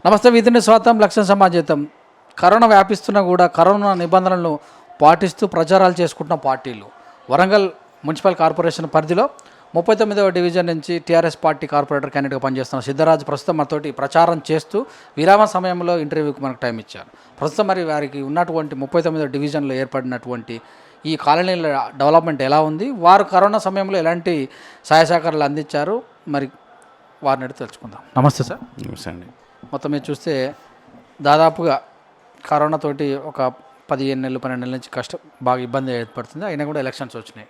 నమస్తే. విధిని స్వాతం లక్ష్యం సమాజేతం. కరోనా వ్యాపిస్తున్నా కూడా కరోనా నిబంధనలను పాటిస్తూ ప్రచారాలు చేసుకుంటున్న పార్టీలు. వరంగల్ మున్సిపల్ కార్పొరేషన్ పరిధిలో 39వ డివిజన్ నుంచి టీఆర్ఎస్ పార్టీ కార్పొరేటర్ క్యాండిడేట్గా పనిచేస్తున్న సిద్ధరాజు ప్రస్తుతం మనతోటి ప్రచారం చేస్తూ విరామ సమయంలో ఇంటర్వ్యూకి మనకు టైం ఇచ్చారు. ప్రస్తుతం మరి వారికి ఉన్నటువంటి 39వ డివిజన్లో ఏర్పడినటువంటి ఈ కాలనీల డెవలప్మెంట్ ఎలా ఉంది, వారు కరోనా సమయంలో ఎలాంటి సహాయ సహకారాలు అందించారు, మరి వారిని అడిగి తెలుసుకుందాం. నమస్తే సార్. నమస్తే అండి. మొత్తం మీద చూస్తే దాదాపుగా కరోనాతోటి ఒక 15 నెలలు 12 నెలల నుంచి బాగా ఇబ్బంది ఏర్పడుతుంది. అయినా కూడా ఎలక్షన్స్ వచ్చినాయి.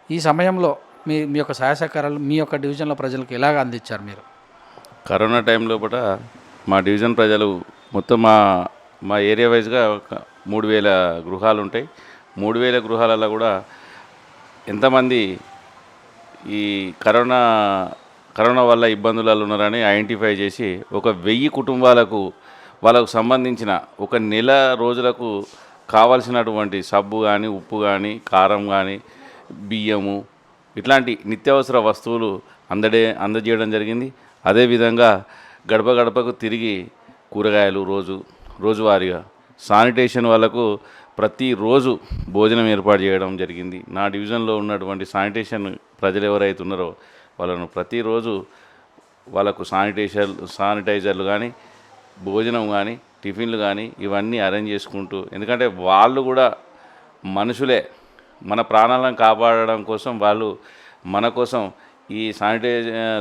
ఈ సమయంలో మీ యొక్క సహాయ సహకారాలు మీ యొక్క డివిజన్లో ప్రజలకు ఎలాగ అందించారు మీరు? కరోనా టైంలో కూడా మా డివిజన్ ప్రజలు మొత్తం మా ఏరియా వైజ్గా 3000 గృహాలు ఉంటాయి. 3000 గృహాలలో కూడా ఎంతమంది ఈ కరోనా వల్ల ఇబ్బందులలో ఉన్నారని ఐడెంటిఫై చేసి ఒక 1000 కుటుంబాలకు వాళ్ళకు సంబంధించిన ఒక నెల రోజులకు కావాల్సినటువంటి సబ్బు కానీ, ఉప్పు కానీ, కారం కానీ, బియ్యము ఇట్లాంటి నిత్యావసర వస్తువులు అందజేయడం జరిగింది. అదేవిధంగా గడప గడపకు తిరిగి కూరగాయలు రోజువారీగా శానిటేషన్ వాళ్ళకు ప్రతిరోజు భోజనం ఏర్పాటు చేయడం జరిగింది. నా డివిజన్లో ఉన్నటువంటి శానిటేషన్ ప్రజలు ఎవరైతే ఉన్నారో వాళ్ళను ప్రతిరోజు వాళ్ళకు శానిటైజర్లు కానీ, భోజనం కానీ, టిఫిన్లు కానీ ఇవన్నీ అరేంజ్ చేసుకుంటూ, ఎందుకంటే వాళ్ళు కూడా మనుషులే, మన ప్రాణాలను కాపాడడం కోసం వాళ్ళు మన కోసం ఈ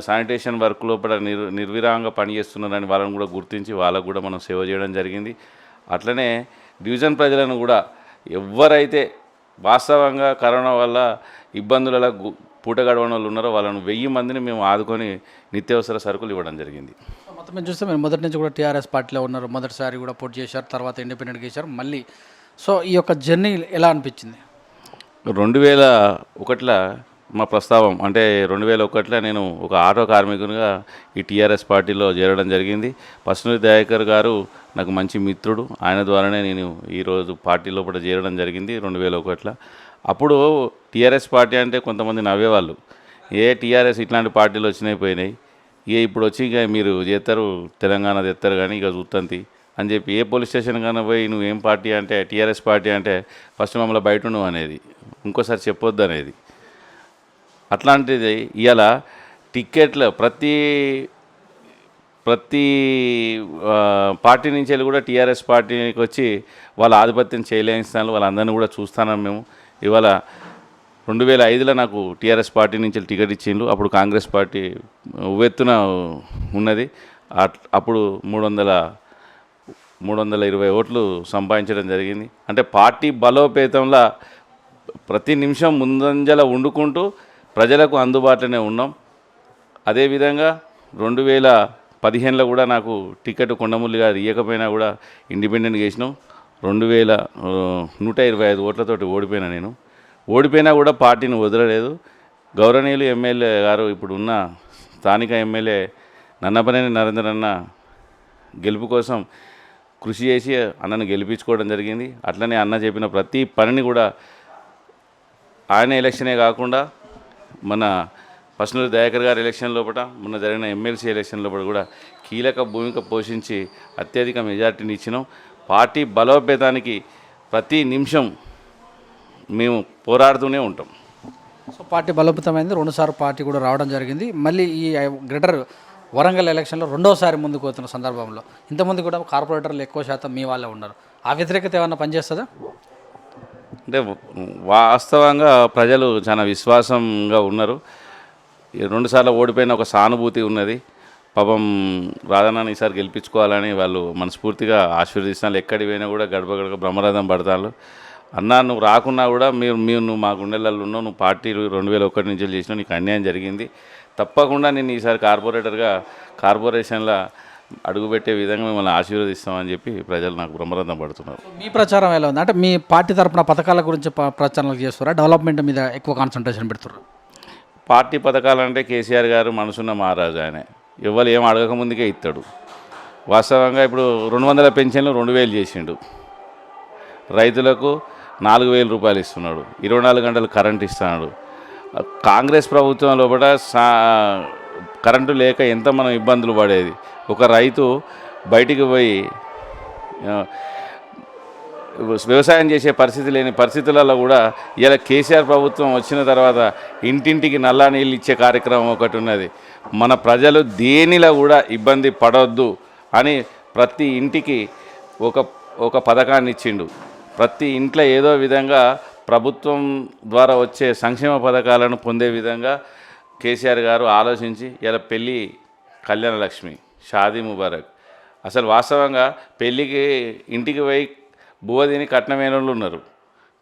శానిటేషన్ వర్క్ లోపల నిర్విరామంగా పనిచేస్తున్నారని వాళ్ళని కూడా గుర్తించి వాళ్ళకు కూడా మనం సేవ చేయడం జరిగింది. అట్లనే డివిజన్ ప్రజలను కూడా ఎవరైతే వాస్తవంగా కరోనా వల్ల ఇబ్బందులలో పూట గడవని వాళ్ళు ఉన్నారో వాళ్ళను 1000 మందిని మేము ఆదుకొని నిత్యావసర సరుకులు ఇవ్వడం జరిగింది. మొత్తం మేము చూస్తే మీరు మొదటి నుంచి కూడా టీఆర్ఎస్ పార్టీలో ఉన్నారు. మొదటిసారి కూడా పోటీ చేశారు, తర్వాత ఇండిపెండెంట్గా చేశారు మళ్ళీ. సో ఈ యొక్క జర్నీ ఎలా అనిపించింది? 2001లో మా ప్రస్తావం అంటే 2001లో నేను ఒక ఆటో కార్మికునిగా ఈ టీఆర్ఎస్ పార్టీలో చేరడం జరిగింది. పసునూరి దయాకర్ గారు నాకు మంచి మిత్రుడు. ఆయన ద్వారానే నేను ఈరోజు పార్టీ లోపల చేరడం జరిగింది 2001లో. అప్పుడు టీఆర్ఎస్ పార్టీ అంటే కొంతమంది నవ్వేవాళ్ళు, టీఆర్ఎస్ ఇట్లాంటి పార్టీలు వచ్చినాయి ఇప్పుడు వచ్చి ఇక మీరు చేస్తారు తెలంగాణ తెస్తారు కానీ ఇక చూస్తంతి అని చెప్పి ఏ పోలీస్ స్టేషన్ కన్నా పోయి నువ్వు ఏం పార్టీ అంటే టీఆర్ఎస్ పార్టీ అంటే ఫస్ట్ మమ్మల్ని బయట నువ్వు అనేది, ఇంకోసారి చెప్పొద్దు అనేది. అట్లాంటిది ఇవాళ టిక్కెట్లు ప్రతి పార్టీ నుంచి వెళ్ళి కూడా టీఆర్ఎస్ పార్టీకి వచ్చి వాళ్ళ ఆధిపత్యం చేయలేని స్థానంలో వాళ్ళందరినీ కూడా చూస్తున్నాం మేము. ఇవాళ 2005లో నాకు టీఆర్ఎస్ పార్టీ నుంచి టికెట్ ఇచ్చిండ్రు. అప్పుడు కాంగ్రెస్ పార్టీ ఉవ్వెత్తున ఉన్నది. అప్పుడు 320 ఓట్లు సంపాదించడం జరిగింది. అంటే పార్టీ బలోపేతంలో ప్రతి నిమిషం ముందంజల వండుకుంటూ ప్రజలకు అందుబాటులోనే ఉన్నాం. అదేవిధంగా 2015లో కూడా నాకు టికెట్ కొండముల్లి గారు ఇవ్వకపోయినా కూడా ఇండిపెండెంట్గా చేసినాం. 125 ఓట్లతోటి ఓడిపోయినా కూడా పార్టీని వదలలేదు. గౌరవనీయులు ఎమ్మెల్యే గారు ఇప్పుడు ఉన్న స్థానిక ఎమ్మెల్యే నన్నపనేని నరేందర్ అన్న గెలుపు కోసం కృషి చేసి అన్నను గెలిపించుకోవడం జరిగింది. అట్లనే అన్న చెప్పిన ప్రతి పనిని కూడా ఆయన ఎలక్షనే కాకుండా మన పసునూరి దయాకర్ గారి ఎలక్షన్ లోపల మొన్న జరిగిన ఎమ్మెల్సీ ఎలక్షన్ లోపల కూడా కీలక భూమిక పోషించి అత్యధిక మెజార్టీని ఇచ్చినాం. పార్టీ బలోపేతానికి ప్రతి నిమిషం మేము పోరాడుతూనే ఉంటాం. So party బలోపేతమైంది. 2 సార్లు పార్టీ కూడా రావడం జరిగింది. మళ్ళీ ఈ గ్రేటర్ వరంగల్ ఎలక్షన్లో 2వసారి ముందుకు పోతున్న సందర్భంలో ఇంతమంది కూడా కార్పొరేటర్లు ఎక్కువ శాతం మీ వాళ్ళే ఉన్నారు. ఆ వ్యతిరేకత ఏమన్నా పనిచేస్తుందా? అంటే వాస్తవంగా ప్రజలు చాలా విశ్వాసంగా ఉన్నారు. 2 సార్లు ఓడిపోయిన ఒక సానుభూతి ఉన్నది. పాపం రాజన్నని ఈసారి గెలిపించుకోవాలని వాళ్ళు మనస్ఫూర్తిగా ఆశీర్వదిస్తున్నారు. ఎక్కడికి పోయినా కూడా గడప గడప బ్రహ్మరథం పడతారు. అన్నా నువ్వు రాకున్నా కూడా నువ్వు మా గుండెలలో ఉన్నావు, నువ్వు పార్టీ 2001 నుంచి చేసినావు, నీకు అన్యాయం జరిగింది, తప్పకుండా నేను ఈసారి కార్పొరేషన్లో అడుగుపెట్టే విధంగా మిమ్మల్ని ఆశీర్వదిస్తామని చెప్పి ప్రజలు నాకు బ్రహ్మరథం పడుతున్నారు. మీ ప్రచారం ఎలా ఉంది? అంటే మీ పార్టీ తరఫున పథకాల గురించి ప్రచారాలు చేస్తారా, డెవలప్మెంట్ మీద ఎక్కువ కాన్సన్ట్రేషన్ పెడుతున్నారు? పార్టీ పథకాలంటే కేసీఆర్ గారు మనసున్న మహారాజు. ఆయన ఎవరు ఏం అడగకముందుకే ఇస్తాడు. వాస్తవంగా ఇప్పుడు 200 పెన్షన్లు 2000 చేసిండు. రైతులకు 4000 రూపాయలు ఇస్తున్నాడు. 24 గంటలు కరెంట్ ఇస్తున్నాడు. కాంగ్రెస్ ప్రభుత్వం లోపల కరెంటు లేక ఎంత మనం ఇబ్బందులు పడేది. ఒక రైతు బయటికి పోయి ఆ, వ్యవసాయం చేసే పరిస్థితి లేని పరిస్థితులలో కూడా ఇలా కేసీఆర్ ప్రభుత్వం వచ్చిన తర్వాత ఇంటింటికి నల్లా నీళ్ళు ఇచ్చే కార్యక్రమం ఒకటి ఉన్నది. మన ప్రజలు దేనిలో కూడా ఇబ్బంది పడవద్దు అని ప్రతి ఇంటికి ఒక ఒక పథకాన్ని ఇచ్చిండు. ప్రతి ఇంట్లో ఏదో విధంగా ప్రభుత్వం ద్వారా వచ్చే సంక్షేమ పథకాలను పొందే విధంగా కేసీఆర్ గారు ఆలోచించి ఇలా పెళ్ళి కళ్యాణ లక్ష్మి షాదీ ముబారక్ అసలు వాస్తవంగా పెళ్ళికి ఇంటికి పోయి బువ్వ తిని కట్నమైన వాళ్ళు ఉన్నారు.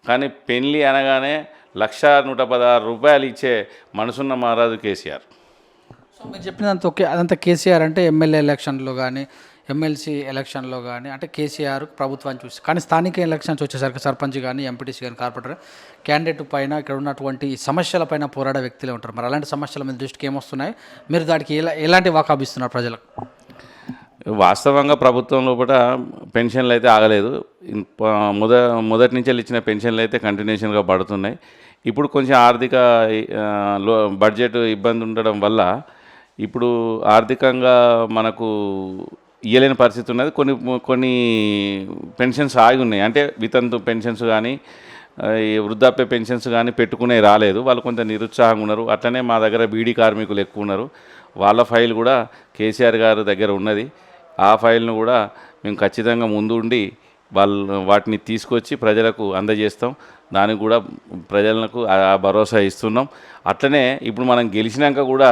కానీ పెళ్ళి అనగానే 1,116 రూపాయలు ఇచ్చే మనసున్న మహారాజు కేసీఆర్. సో మీరు చెప్పినంత ఓకే, అదంతా కేసీఆర్ అంటే ఎమ్మెల్యే ఎలక్షన్లో కానీ ఎమ్మెల్సీ ఎలక్షన్లో కానీ అంటే కేసీఆర్ ప్రభుత్వాన్ని చూసి, కానీ స్థానిక ఎలక్షన్స్ వచ్చేసరికి సర్పంచ్ కానీ ఎంపీటీసీ కానీ కార్పొరేటర్ క్యాండిడేట్ పైన ఇక్కడ ఉన్నటువంటి సమస్యల పైన పోరాడే వ్యక్తులే ఉంటారు. మరి అలాంటి సమస్యల మీద దృష్టికి ఏమొస్తున్నాయి, మీరు దానికి ఎలాంటి వాకాబిస్తున్నారు ప్రజలకు? వాస్తవంగా ప్రభుత్వం లోపల పెన్షన్లు అయితే ఆగలేదు. మొదటి నుంచి ఇచ్చిన పెన్షన్లు అయితే కంటిన్యూషన్గా పడుతున్నాయి. ఇప్పుడు కొంచెం ఆర్థిక బడ్జెట్ ఇబ్బంది ఉండడం వల్ల ఇప్పుడు ఆర్థికంగా మనకు ఇయ్యలేని పరిస్థితి ఉన్నది. కొన్ని పెన్షన్స్ ఆగి ఉన్నాయి. అంటే వితంతు పెన్షన్స్ కానీ ఈ వృద్ధాప్య పెన్షన్స్ కానీ పెట్టుకునే రాలేదు. వాళ్ళు కొంత నిరుత్సాహంగా ఉన్నారు. అట్లనే మా దగ్గర బీడీ కార్మికులు ఎక్కువ ఉన్నారు. వాళ్ళ ఫైల్ కూడా కేసీఆర్ గారి దగ్గర ఉన్నది. ఆ ఫైల్ను కూడా మేము ఖచ్చితంగా ముందు ఉండి వాటిని తీసుకొచ్చి ప్రజలకు అందజేస్తాం. దానికి కూడా ప్రజలకు ఆ భరోసా ఇస్తున్నాం. అట్లనే ఇప్పుడు మనం గెలిచినాక కూడా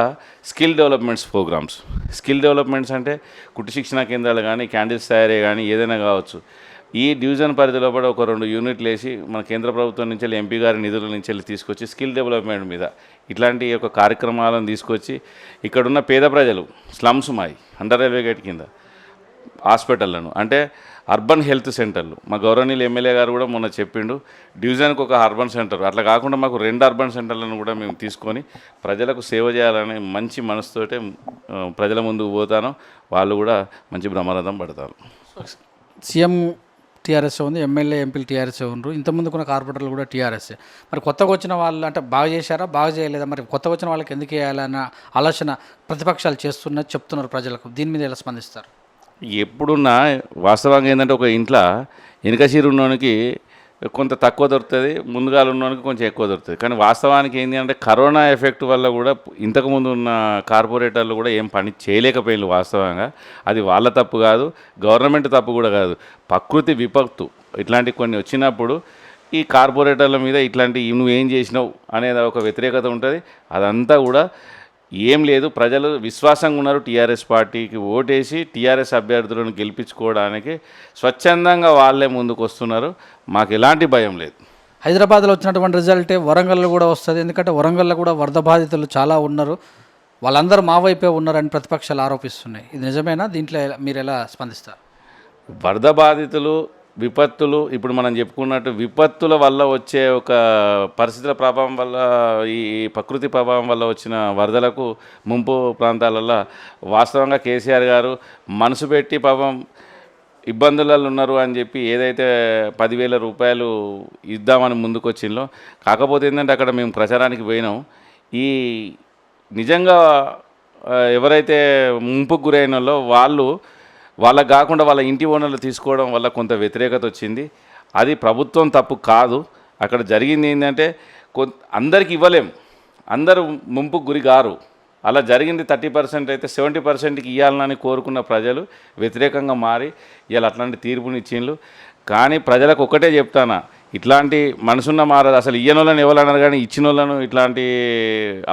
స్కిల్ డెవలప్మెంట్స్ అంటే కుట్టు శిక్షణ కేంద్రాలు కానీ క్యాండిల్స్ తయారీ కానీ ఏదైనా కావచ్చు. ఈ డివిజన్ పరిధిలో కూడా ఒక 2 యూనిట్లు వేసి మన కేంద్ర ప్రభుత్వం నుంచి ఎంపీ గారి నిధుల నుంచి తీసుకొచ్చి స్కిల్ డెవలప్మెంట్ మీద ఇట్లాంటి ఒక కార్యక్రమాలను తీసుకొచ్చి ఇక్కడున్న పేద ప్రజలు స్లమ్స్ మాయి అండర్ రైల్వే గేట్ కింద హాస్పిటళ్లను అంటే అర్బన్ హెల్త్ సెంటర్లు మా గౌరవనీయులు ఎమ్మెల్యే గారు కూడా మొన్న చెప్పిండు, డివిజన్కి ఒక అర్బన్ సెంటర్, అట్లా కాకుండా మాకు 2 అర్బన్ సెంటర్లను కూడా మేము తీసుకొని ప్రజలకు సేవ చేయాలని మంచి మనసుతోటే ప్రజల ముందుకు పోతాను. వాళ్ళు కూడా మంచి బ్రహ్మరథం పడతారు. సీఎం టీఆర్ఎస్ ఉంది, ఎమ్మెల్యే ఎంపీలు టీఆర్ఎస్ ఉన్నారు, ఇంతకుముందు కొన్ని కార్పొరేటర్లు కూడా టీఆర్ఎస్. మరి కొత్తగా వచ్చిన వాళ్ళు అంటే బాగా చేశారా, బాగా చేయలేదా? మరి కొత్తగా వచ్చిన వాళ్ళకి ఎందుకు వేయాలన్న ఆలోచన ప్రతిపక్షాలు చేస్తున్నది చెప్తున్నారు ప్రజలకు. దీని మీద ఎలా స్పందిస్తారు? ఎప్పుడున్నా వాస్తవంగా ఏంటంటే ఒక ఇంట్లో వెనుకసీరు ఉన్నోనికి కొంత తక్కువ దొరుకుతుంది, ముందుగాలు ఉన్నోనికి కొంచెం ఎక్కువ దొరుకుతుంది. కానీ వాస్తవానికి ఏంటి అంటే కరోనా ఎఫెక్ట్ వల్ల కూడా ఇంతకుముందు ఉన్న కార్పొరేటర్లు కూడా ఏం పని చేయలేకపోయినారు. వాస్తవంగా అది వాళ్ళ తప్పు కాదు, గవర్నమెంట్ తప్పు కూడా కాదు. ప్రకృతి విపత్తు ఇట్లాంటి కొన్ని వచ్చినప్పుడు ఈ కార్పొరేటర్ల మీద ఇట్లాంటి నువ్వేం చేసినావు అనేది ఒక వ్యతిరేకత ఉంటుంది. అదంతా కూడా ఏం లేదు, ప్రజలు విశ్వాసంగా ఉన్నారు. టీఆర్ఎస్ పార్టీకి ఓటేసి టీఆర్ఎస్ అభ్యర్థులను గెలిపించుకోవడానికి స్వచ్ఛందంగా వాళ్ళే ముందుకు వస్తున్నారు. మాకు ఎలాంటి భయం లేదు. హైదరాబాద్లో వచ్చినటువంటి రిజల్టే వరంగల్లో కూడా వస్తుంది. ఎందుకంటే వరంగల్లో కూడా వరద బాధితులు చాలా ఉన్నారు, వాళ్ళందరూ మా వైపే ఉన్నారని ప్రతిపక్షాలు ఆరోపిస్తున్నాయి. ఇది నిజమేనా? దీంట్లో మీరు ఎలా స్పందిస్తారు? వరద బాధితులు విపత్తులు ఇప్పుడు మనం చెప్పుకున్నట్టు విపత్తుల వల్ల వచ్చే ఒక పరిస్థితుల ప్రభావం వల్ల ఈ ప్రకృతి ప్రభావం వల్ల వచ్చిన వరదలకు ముంపు ప్రాంతాలలో వాస్తవంగా కేసీఆర్ గారు మనసు పెట్టి పాపం ఇబ్బందులలో ఉన్నారు అని చెప్పి ఏదైతే 10,000 రూపాయలు ఇద్దామని ముందుకు వచ్చిందో, కాకపోతే ఏంటంటే అక్కడ మేము ప్రచారానికి పోయినాం. ఈ నిజంగా ఎవరైతే ముంపుకు గురైన వాళ్ళకు కాకుండా వాళ్ళ ఇంటి ఓనర్లు తీసుకోవడం వల్ల కొంత వ్యతిరేకత వచ్చింది. అది ప్రభుత్వం తప్పు కాదు. అక్కడ జరిగింది ఏంటంటే అందరికి ఇవ్వలేం, అందరూ ముంపుకు గురి కారు. అలా జరిగింది 30% అయితే 70%కి ఇవ్వాలని కోరుకున్న ప్రజలు వ్యతిరేకంగా మారి ఇలా అట్లాంటి తీర్పునిచ్చిండ్రు. కానీ ప్రజలకు ఒక్కటే చెప్తానా, ఇట్లాంటి మనసున్న మారదు. అసలు ఇయ్యనోళ్ళని ఎవరన్నారు కానీ ఇచ్చిన వాళ్ళను ఇట్లాంటి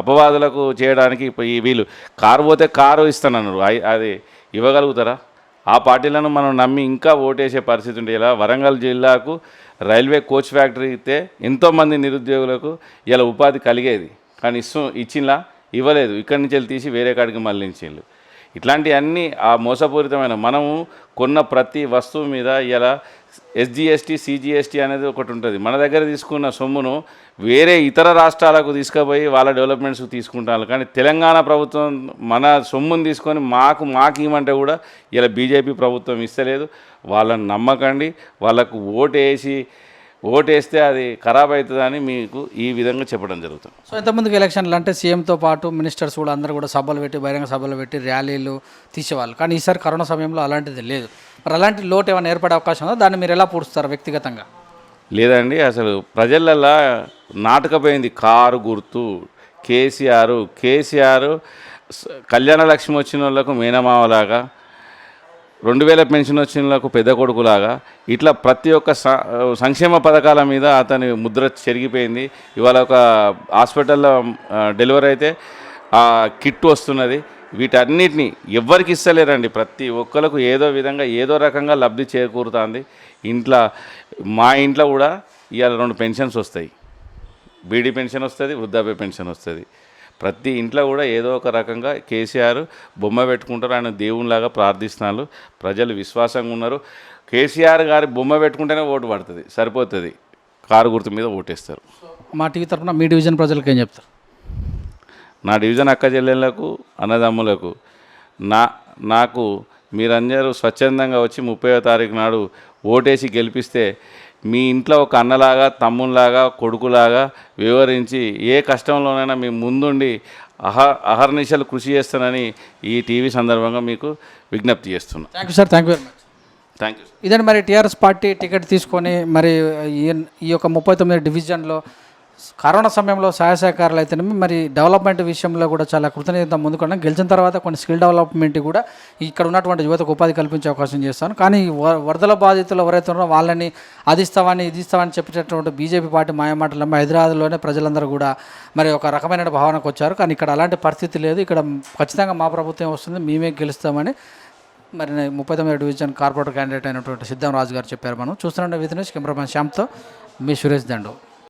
అపవాదులకు చేయడానికి వీళ్ళు కారు పోతే కారు ఇస్తానన్నారు, అది ఇవ్వగలుగుతారా? ఆ పార్టీలను మనం నమ్మి ఇంకా ఓటేసే పరిస్థితి ఉంటే ఇలా వరంగల్ జిల్లాకు రైల్వే కోచ్ ఫ్యాక్టరీ ఇస్తే ఎంతోమంది నిరుద్యోగులకు ఇలా ఉపాధి కలిగేది. కానీ ఇచ్చింలా ఇవ్వలేదు, ఇక్కడి నుంచి వెళ్ళి తీసి వేరే కాడికి మళ్ళించిండ్రు. ఇట్లాంటివన్నీ ఆ మోసపూరితమైన మనము కొన్న ప్రతి వస్తువు మీద ఇలా SGST CGST అనేది ఒకటి ఉంటుంది. మన దగ్గర తీసుకున్న సొమ్మును వేరే ఇతర రాష్ట్రాలకు తీసుకుపోయి వాళ్ళ డెవలప్మెంట్స్కి తీసుకుంటారు. కానీ తెలంగాణ ప్రభుత్వం మన సొమ్మును తీసుకొని మాకు ఇవ్వమంటే కూడా ఇలా బీజేపీ ప్రభుత్వం ఇస్తలేదు. వాళ్ళని నమ్మకండి, వాళ్ళకు ఓటు వేసి ఓటేస్తే అది ఖరాబ్ అవుతుందని మీకు ఈ విధంగా చెప్పడం జరుగుతుంది. సో ఇంతకుముందుకు ఎలక్షన్లు అంటే సీఎంతో పాటు మినిస్టర్స్ కూడా అందరూ కూడా సభలు పెట్టి బహిరంగ సభలు పెట్టి ర్యాలీలు తీసేవాళ్ళు, కానీ ఈసారి కరోనా సమయంలో అలాంటిది లేదు. మరి అలాంటి లోటు ఏమైనా ఏర్పడే అవకాశం ఉందో, దాన్ని మీరు ఎలా పూడుస్తారు వ్యక్తిగతంగా? లేదండి, అసలు ప్రజలల్లా నాటకపోయింది కారు గుర్తు. కేసీఆర్ కళ్యాణ లక్ష్మి వచ్చిన వాళ్ళకు మేనమావలాగా, 2000 పెన్షన్ వచ్చిన వాళ్ళకు పెద్ద కొడుకులాగా, ఇట్లా ప్రతి ఒక్క సంక్షేమ పథకాల మీద అతని ముద్ర చెరిగిపోయింది. ఇవాళ ఒక హాస్పిటల్లో డెలివరీ అయితే ఆ కిట్ వస్తున్నది. వీటన్నిటిని ఎవ్వరికి ఇస్తలేరండి. ప్రతి ఒక్కరికి ఏదో విధంగా ఏదో రకంగా లబ్ధి చేకూరుతుంది. మా ఇంట్లో కూడా ఇవాళ 2 పెన్షన్స్ వస్తాయి. బీడీ పెన్షన్ వస్తుంది, వృద్ధాప్య పెన్షన్ వస్తుంది. ప్రతి ఇంట్లో కూడా ఏదో ఒక రకంగా కేసీఆర్ బొమ్మ పెట్టుకుంటారు. ఆయన దేవునిలాగా ప్రార్థిస్తున్నారు. ప్రజలు విశ్వాసంగా ఉన్నారు. కేసీఆర్ గారి బొమ్మ పెట్టుకుంటేనే ఓటు పడుతుంది, సరిపోతుంది. కారు గుర్తు మీద ఓటేస్తారు. మా టీవీ తరఫున మీ డివిజన్ ప్రజలకు ఏం చెప్తారు? నా డివిజన్ అక్క చెల్లెళ్ళకు, అన్నదమ్ములకు నాకు మీరందరూ స్వచ్ఛందంగా వచ్చి 30వ తారీఖు నాడు ఓటేసి గెలిపిస్తే మీ ఇంట్లో ఒక అన్నలాగా, తమ్మునిలాగా, కొడుకులాగా వివరించి ఏ కష్టంలోనైనా మీ ముందుండి అహర్నిశలు కృషి చేస్తానని ఈ టీవీ సందర్భంగా మీకు విజ్ఞప్తి చేస్తున్నాను. Thank you sir, thank you very much. Thank you. ఇదండి మరి టీఆర్ఎస్ పార్టీ టికెట్ తీసుకొని మరి ఈ యొక్క 39 డివిజన్లో కరోనా సమయంలో సహాయ సహకారాలు అయితేనేమి మరి డెవలప్మెంట్ విషయంలో కూడా చాలా కృతజ్ఞత ముందుకున్నాం. గెలిచిన తర్వాత కొన్ని స్కిల్ డెవలప్మెంట్ కూడా ఇక్కడ ఉన్నటువంటి యువతకు ఉపాధి కల్పించే అవకాశం చేస్తాను. కానీ వరదల బాధితులు ఎవరైతే ఉన్నారో వాళ్ళని అది ఇస్తామని చెప్పేటటువంటి బీజేపీ పార్టీ మాయమాటలు హైదరాబాద్లోనే ప్రజలందరూ కూడా మరి ఒక రకమైన భావనకు వచ్చారు. కానీ ఇక్కడ అలాంటి పరిస్థితి లేదు. ఇక్కడ ఖచ్చితంగా మా ప్రభుత్వం వస్తుంది, మేమే గెలుస్తామని మరి 39 డివిజన్ కార్పొరేటర్ క్యాండిడేట్ అయినటువంటి సిద్ధం రాజు గారు చెప్పారు. మనం చూస్తున్న విధి నుంచి కెమెరామెన్ శ్యామ్తో మీ సురేష్ దండు.